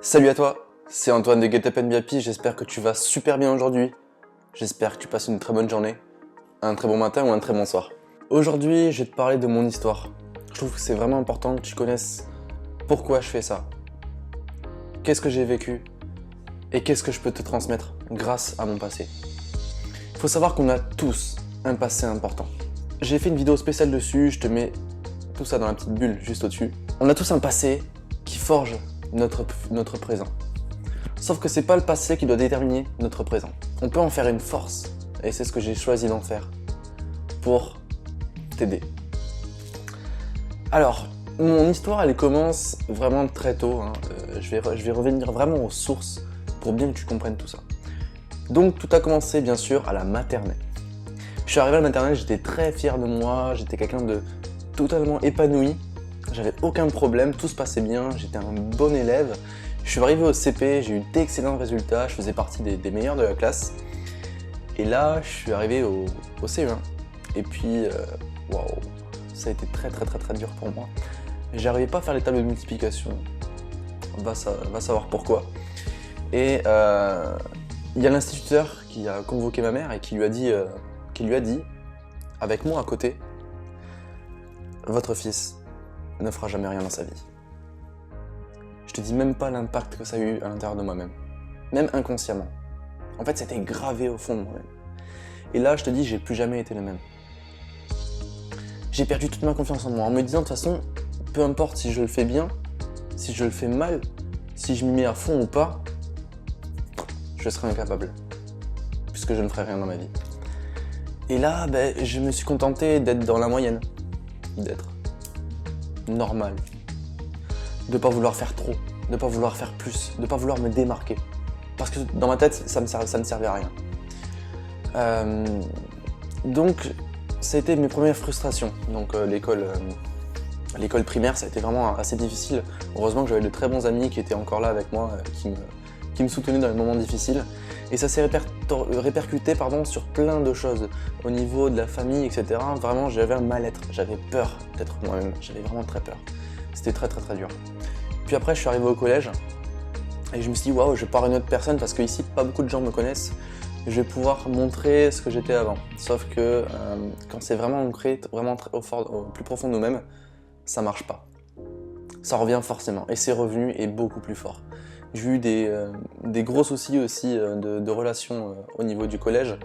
Salut à toi, c'est Antoine de Get Up and Be Happy, j'espère que tu vas super bien aujourd'hui. J'espère que tu passes une très bonne journée, un très bon matin ou un très bon soir. Aujourd'hui, je vais te parler de mon histoire. Je trouve que c'est vraiment important que tu connaisses pourquoi je fais ça, qu'est-ce que j'ai vécu et qu'est-ce que je peux te transmettre grâce à mon passé. Il faut savoir qu'on a tous un passé important. J'ai fait une vidéo spéciale dessus, je te mets tout ça dans la petite bulle juste au-dessus. On a tous un passé qui forge notre présent. Sauf que c'est pas le passé qui doit déterminer notre présent. On peut en faire une force, et c'est ce que j'ai choisi d'en faire pour t'aider. Alors, mon histoire, elle commence vraiment très tôt. Je vais revenir vraiment aux sources pour bien que tu comprennes tout ça. Donc, tout a commencé, bien sûr, à la maternelle. Je suis arrivé à la maternelle, j'étais très fier de moi, j'étais quelqu'un de totalement épanoui. J'avais aucun problème, tout se passait bien, j'étais un bon élève. Je suis arrivé au CP, j'ai eu d'excellents résultats, je faisais partie des meilleurs de la classe. Et là, je suis arrivé au CE1. Et puis, waouh, ça a été très dur pour moi. J'arrivais pas à faire les tables de multiplication. Va savoir pourquoi. Et il y a l'instituteur qui a convoqué ma mère et qui lui a dit, avec moi à côté, votre fils ne fera jamais rien dans sa vie. Je te dis même pas l'impact que ça a eu à l'intérieur de moi-même, même inconsciemment. En fait, c'était gravé au fond de moi-même. Et là, je te dis, j'ai plus jamais été le même. J'ai perdu toute ma confiance en moi, en me disant de toute façon, peu importe si je le fais bien, si je le fais mal, si je m'y mets à fond ou pas, je serai incapable, puisque je ne ferai rien dans ma vie. Et là, je me suis contenté d'être dans la moyenne, d'être normal, de pas vouloir faire trop, de pas vouloir faire plus, de pas vouloir me démarquer. Parce que dans ma tête, ça ne servait à rien. Donc, ça a été mes premières frustrations. Donc l'école primaire, ça a été vraiment assez difficile. Heureusement que j'avais de très bons amis qui étaient encore là avec moi, qui me soutenaient dans les moments difficiles. Et ça s'est répercuté sur plein de choses. Au niveau de la famille, etc. Vraiment, j'avais un mal-être. J'avais peur d'être moi-même. J'avais vraiment très peur. C'était très dur. Puis après, je suis arrivé au collège. Et je me suis dit, waouh, je pars une autre personne parce qu'ici, pas beaucoup de gens me connaissent. Je vais pouvoir montrer ce que j'étais avant. Sauf que quand c'est vraiment ancré, vraiment au plus profond de nous-mêmes, ça marche pas. Ça revient forcément. Et c'est revenu et beaucoup plus fort. J'ai eu des gros soucis aussi de relations au niveau du collège.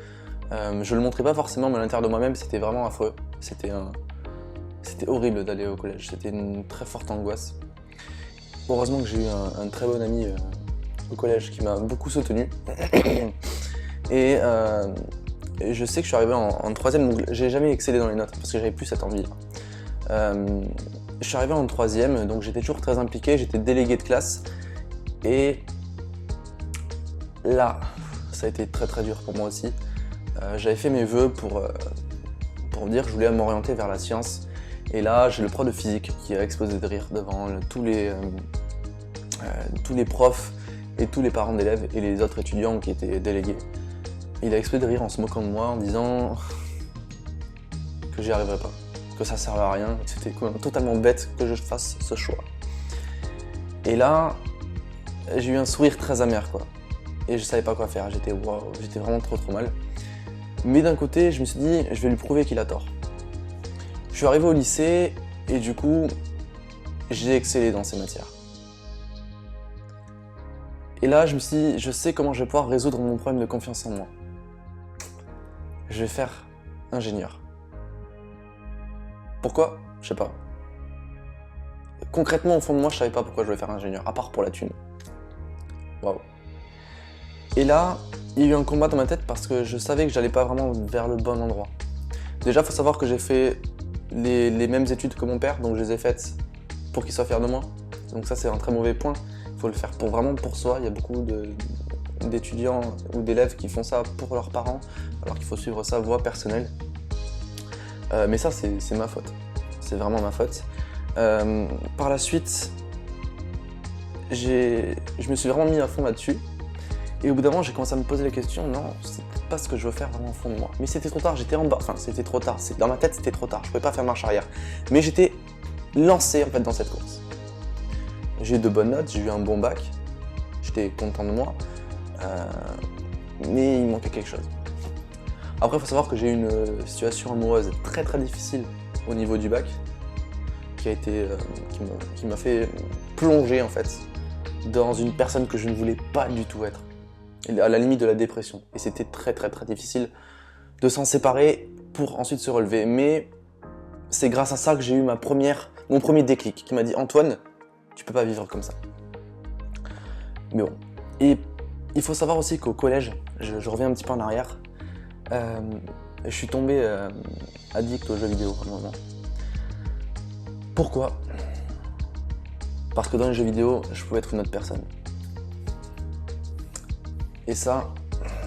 Je le montrais pas forcément, mais à l'intérieur de moi-même, c'était vraiment affreux. C'était horrible d'aller au collège. C'était une très forte angoisse. Heureusement que j'ai eu un très bon ami au collège qui m'a beaucoup soutenu. Et je sais que je suis arrivé en troisième, donc j'ai jamais excellé dans les notes parce que j'avais plus cette envie. Je suis arrivé en troisième, donc j'étais toujours très impliqué, j'étais délégué de classe. Et là, ça a été très dur pour moi aussi. J'avais fait mes vœux pour dire que je voulais m'orienter vers la science. Et là, j'ai le prof de physique qui a explosé de rire devant tous les profs et tous les parents d'élèves et les autres étudiants qui étaient délégués. Il a explosé de rire en se moquant de moi, en disant que j'y arriverais pas, que ça servait à rien, que c'était totalement bête que je fasse ce choix. Et là, j'ai eu un sourire très amer, quoi. Et je savais pas quoi faire, j'étais vraiment trop mal. Mais d'un côté, je me suis dit, je vais lui prouver qu'il a tort. Je suis arrivé au lycée et du coup, j'ai excellé dans ces matières. Et là, je me suis dit, je sais comment je vais pouvoir résoudre mon problème de confiance en moi. Je vais faire ingénieur. Pourquoi? Je sais pas. Concrètement, au fond de moi, je savais pas pourquoi je voulais faire ingénieur, à part pour la thune. Waouh. Et là, il y a eu un combat dans ma tête parce que je savais que j'allais pas vraiment vers le bon endroit. Déjà, il faut savoir que j'ai fait les mêmes études que mon père, donc je les ai faites pour qu'il soit fier de moi. Donc ça, c'est un très mauvais point. Il faut le faire vraiment pour soi. Il y a beaucoup d'étudiants ou d'élèves qui font ça pour leurs parents, alors qu'il faut suivre sa voie personnelle. Mais ça, c'est ma faute. C'est vraiment ma faute. Par la suite, je me suis vraiment mis à fond là-dessus. Et au bout d'un moment, j'ai commencé à me poser la question, non, c'est pas ce que je veux faire vraiment au fond de moi. Mais c'était trop tard, j'étais en bas, enfin c'était trop tard, dans ma tête c'était trop tard, je pouvais pas faire marche arrière. Mais j'étais lancé en fait dans cette course. J'ai eu de bonnes notes, j'ai eu un bon bac, j'étais content de moi, mais il manquait quelque chose. Après, il faut savoir que j'ai eu une situation amoureuse très très difficile au niveau du bac, qui m'a fait plonger en fait dans une personne que je ne voulais pas du tout être, à la limite de la dépression. Et c'était très très très difficile de s'en séparer pour ensuite se relever. Mais c'est grâce à ça que j'ai eu mon premier déclic qui m'a dit « Antoine, tu peux pas vivre comme ça ». Mais bon. Et il faut savoir aussi qu'au collège, je reviens un petit peu en arrière, je suis tombé addict aux jeux vidéo à un moment. Pourquoi ? Parce que dans les jeux vidéo, je pouvais être une autre personne. Et ça,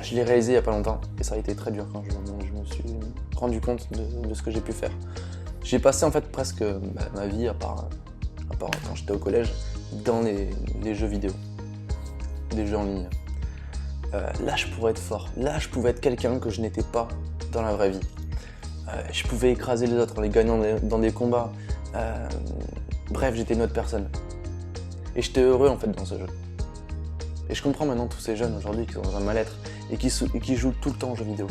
je l'ai réalisé il n'y a pas longtemps, et ça a été très dur quand je me suis rendu compte de ce que j'ai pu faire. J'ai passé en fait presque ma vie, à part quand j'étais au collège, dans les jeux vidéo, des jeux en ligne. Là, je pourrais être fort. Là, je pouvais être quelqu'un que je n'étais pas dans la vraie vie. Je pouvais écraser les autres en les gagnant dans des combats. Bref, j'étais une autre personne. Et j'étais heureux en fait dans ce jeu. Et je comprends maintenant tous ces jeunes aujourd'hui qui sont dans un mal-être et qui jouent tout le temps aux jeux vidéo.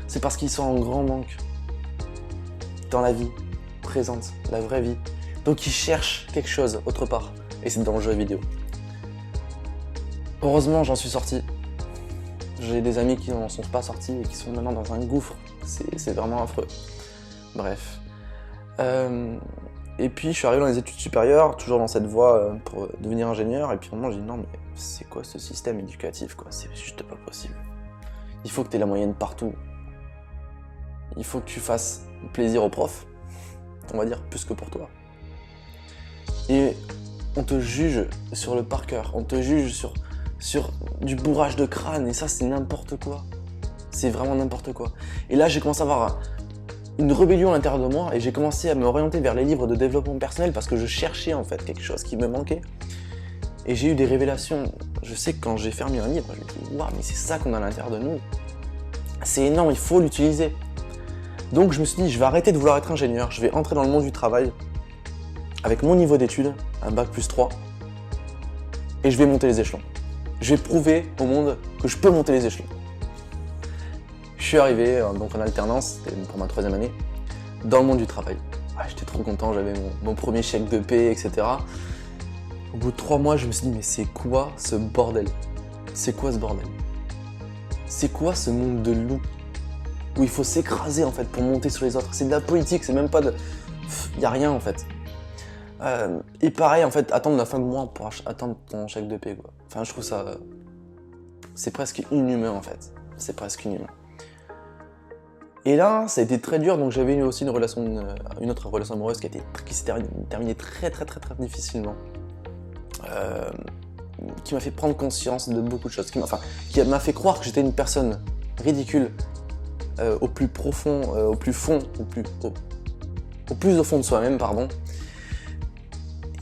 C'est parce qu'ils sont en grand manque dans la vie présente, la vraie vie. Donc ils cherchent quelque chose autre part. Et c'est dans le jeu vidéo. Heureusement, j'en suis sorti. J'ai des amis qui n'en sont pas sortis et qui sont maintenant dans un gouffre. C'est vraiment affreux. Bref. Et puis je suis arrivé dans les études supérieures, toujours dans cette voie pour devenir ingénieur. Et puis à un moment, j'ai dit non, mais c'est quoi ce système éducatif quoi ? C'est juste pas possible. Il faut que tu aies la moyenne partout. Il faut que tu fasses plaisir aux profs, on va dire, plus que pour toi. Et on te juge sur le par cœur, on te juge sur du bourrage de crâne, et ça c'est n'importe quoi. C'est vraiment n'importe quoi. Et là j'ai commencé à avoir une rébellion à l'intérieur de moi, et j'ai commencé à m'orienter vers les livres de développement personnel parce que je cherchais en fait quelque chose qui me manquait. Et j'ai eu des révélations. Je sais que quand j'ai fermé un livre, je me dis waouh, mais c'est ça qu'on a à l'intérieur de nous. C'est énorme, il faut l'utiliser. Donc je me suis dit, je vais arrêter de vouloir être ingénieur, je vais entrer dans le monde du travail avec mon niveau d'études, un bac plus 3, et je vais monter les échelons. Je vais prouver au monde que je peux monter les échelons. Je suis arrivé donc en alternance, c'était pour ma 3e année, dans le monde du travail. J'étais trop content, j'avais mon premier chèque de paie, etc. Au bout de 3 mois, je me suis dit, mais c'est quoi ce bordel ? C'est quoi ce bordel ? C'est quoi ce monde de loups ? Où il faut s'écraser en fait pour monter sur les autres. C'est de la politique, c'est même pas de... Y a rien en fait. Et pareil en fait, attendre la fin de mois pour attendre ton chèque de paie quoi. Enfin je trouve ça... c'est presque inhumain en fait. C'est presque inhumain. Et là, ça a été très dur, donc j'avais eu aussi une autre relation amoureuse qui s'est terminée très difficilement. Qui m'a fait prendre conscience de beaucoup de choses, qui m'a fait croire que j'étais une personne ridicule au plus profond, au plus au fond de soi-même, pardon.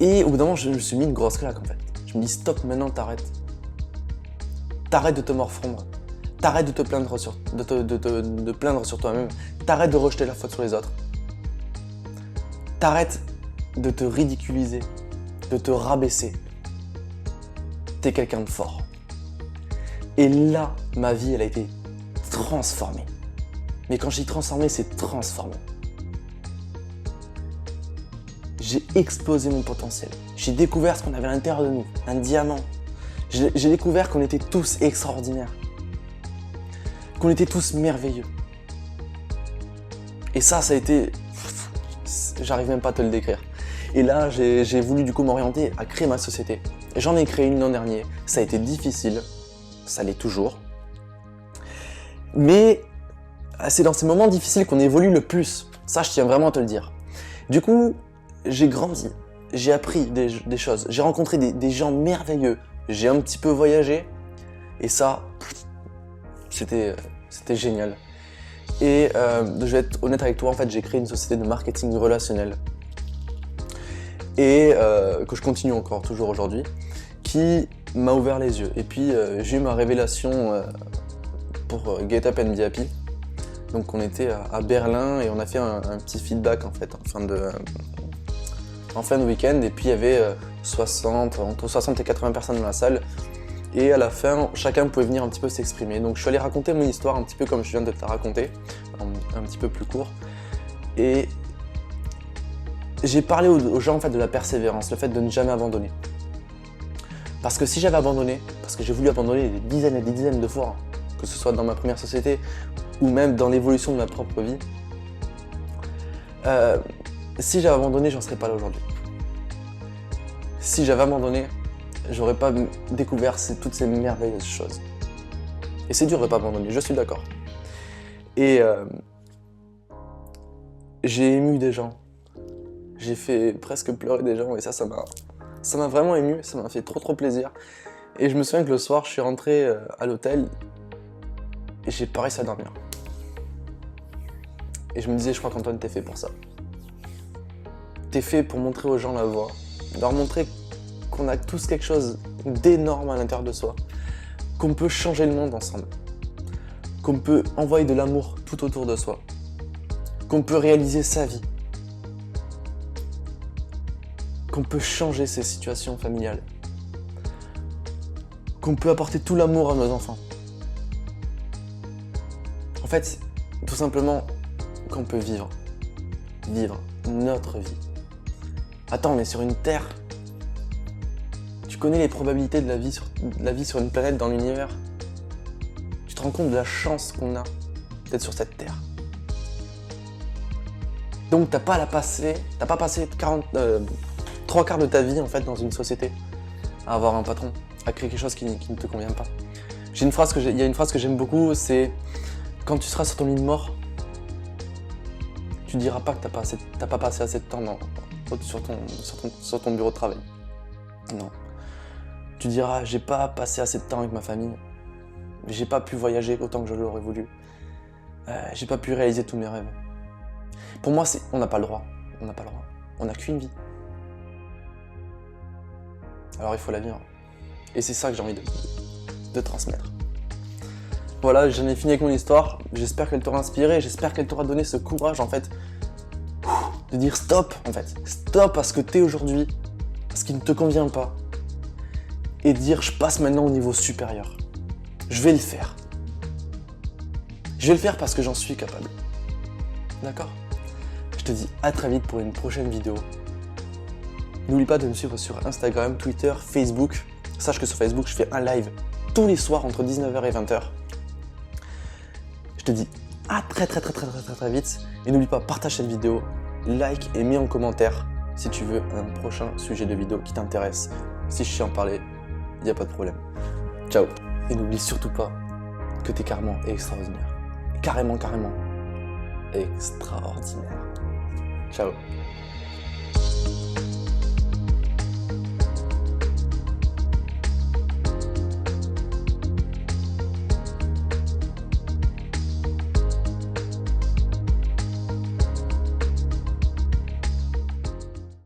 Et au bout d'un moment, je me suis mis une grosse claque en fait. Je me dis stop, maintenant t'arrêtes. T'arrêtes de te morfondre. T'arrêtes de te plaindre de plaindre sur toi-même. T'arrêtes de rejeter la faute sur les autres. T'arrêtes de te ridiculiser, de te rabaisser. T'es quelqu'un de fort. Et là, ma vie, elle a été transformée. Mais quand je dis transformée, c'est transformé. J'ai explosé mon potentiel. J'ai découvert ce qu'on avait à l'intérieur de nous, un diamant. J'ai découvert qu'on était tous extraordinaires. Qu'on était tous merveilleux. Et ça a été... j'arrive même pas à te le décrire. Et là, j'ai voulu du coup m'orienter à créer ma société. J'en ai créé une l'an dernier. Ça a été difficile. Ça l'est toujours. Mais c'est dans ces moments difficiles qu'on évolue le plus. Ça, je tiens vraiment à te le dire. Du coup, j'ai grandi. J'ai appris des choses. J'ai rencontré des gens merveilleux. J'ai un petit peu voyagé. Et ça, c'était génial. Et je vais être honnête avec toi, en fait, j'ai créé une société de marketing relationnel. Et que je continue encore, toujours aujourd'hui, qui m'a ouvert les yeux. Et puis, j'ai eu ma révélation pour Get Up and Be Happy. Donc, on était à Berlin et on a fait un petit feedback, en fait, en fin de week-end. Et puis, il y avait entre 60 et 80 personnes dans la salle. Et à la fin, chacun pouvait venir un petit peu s'exprimer. Donc je suis allé raconter mon histoire un petit peu comme je viens de te la raconter, un petit peu plus court. Et j'ai parlé aux gens en fait de la persévérance, le fait de ne jamais abandonner. Parce que si j'avais abandonné, parce que j'ai voulu abandonner des dizaines et des dizaines de fois, que ce soit dans ma première société ou même dans l'évolution de ma propre vie, si j'avais abandonné, j'en serais pas là aujourd'hui. Si j'avais abandonné, j'aurais pas découvert toutes ces merveilleuses choses. Et c'est dur de pas abandonner, je suis d'accord. Et j'ai ému des gens. J'ai fait presque pleurer des gens et ça m'a vraiment ému, ça m'a fait trop plaisir. Et je me souviens que le soir, je suis rentré à l'hôtel et j'ai pas réussi à dormir. Et je me disais, je crois qu'Antoine, t'es fait pour ça. T'es fait pour montrer aux gens la voie, leur montrer qu'on a tous quelque chose d'énorme à l'intérieur de soi, qu'on peut changer le monde ensemble, qu'on peut envoyer de l'amour tout autour de soi, qu'on peut réaliser sa vie, qu'on peut changer ses situations familiales, qu'on peut apporter tout l'amour à nos enfants. En fait, tout simplement, qu'on peut vivre notre vie. Attends, on est sur une terre. Tu connais les probabilités de la vie sur une planète dans l'univers? Tu te rends compte de la chance qu'on a d'être sur cette terre. Donc t'as pas passé 3 quarts de ta vie en fait dans une société à avoir un patron, à créer quelque chose qui ne te convient pas. Il y a une phrase que j'aime beaucoup, c'est quand tu seras sur ton lit de mort, tu diras pas que t'as pas passé assez de temps sur ton bureau de travail. Non. Tu diras, j'ai pas passé assez de temps avec ma famille, j'ai pas pu voyager autant que je l'aurais voulu, j'ai pas pu réaliser tous mes rêves. Pour moi, on n'a pas le droit. On n'a qu'une vie. Alors il faut la vivre. Et c'est ça que j'ai envie de transmettre. Voilà, j'en ai fini avec mon histoire. J'espère qu'elle t'aura inspiré, j'espère qu'elle t'aura donné ce courage en fait de dire stop en fait. Stop à ce que t'es aujourd'hui, à ce qui ne te convient pas. Et dire je passe maintenant au niveau supérieur. Je vais le faire. Je vais le faire parce que j'en suis capable. D'accord ? Je te dis à très vite pour une prochaine vidéo. N'oublie pas de me suivre sur Instagram, Twitter, Facebook. Sache que sur Facebook, je fais un live tous les soirs entre 19h et 20h. Je te dis à très vite. Et n'oublie pas, partage cette vidéo, like et mets en commentaire si tu veux un prochain sujet de vidéo qui t'intéresse. Si je sais en parler, il n'y a pas de problème. Ciao. Et n'oublie surtout pas que t'es carrément extraordinaire. Carrément extraordinaire. Ciao.